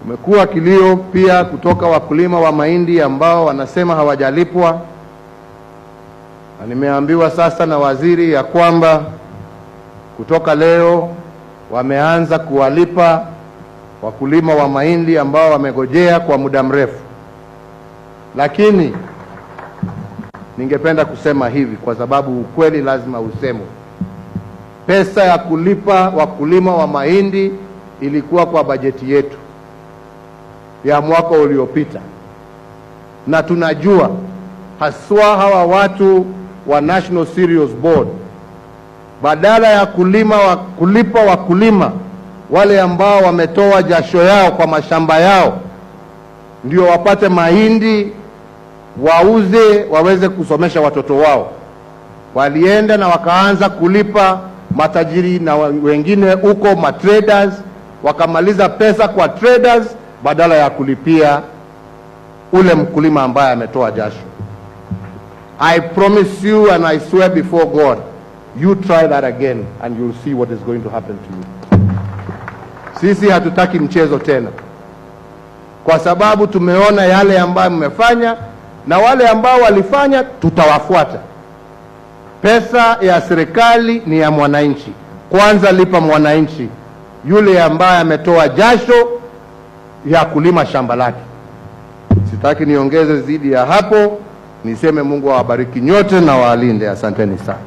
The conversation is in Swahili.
Kumekuwa kilio pia kutoka wakulima wa mahindi ambao wanasema hawajalipwa, na nimeambiwa sasa na waziri ya kwamba kutoka leo wameanza kuwalipa wakulima wa mahindi ambao wamegojea kwa muda mrefu. Lakini ningependa kusema hivi kwa sababu ukweli lazima usemwe. Pesa ya kulipa wakulima wa mahindi ilikuwa kwa bajeti yetu ya mwaka uliopita, na tunajua haswa hawa watu wa National Cereals Board badala ya kulipa wakulima wale ambao wametoa jasho yao kwa mashamba yao ndio wapate mahindi wauze waweze kusomesha watoto wao, walienda na wakaanza kulipa matajiri na wengine huko matraders, wakamaliza pesa kwa traders badala ya kulipia ule mkulima ambaye ametoa jasho. I promise you and I swear before God, you try that again and you'll see what is going to happen to you. Sisi hatutaki mchezo tena, kwa sababu tumeona yale ambayo mmefanya, na wale ambao walifanya tutawafuata. Pesa ya serikali ni ya mwananchi. Kwanza lipa mwananchi yule ambaye ametoa jasho ya kulima shamba lake. Sitaki niongeze zaidi ya hapo, niseme Mungu awabariki nyote na walinde. Asanteni sana.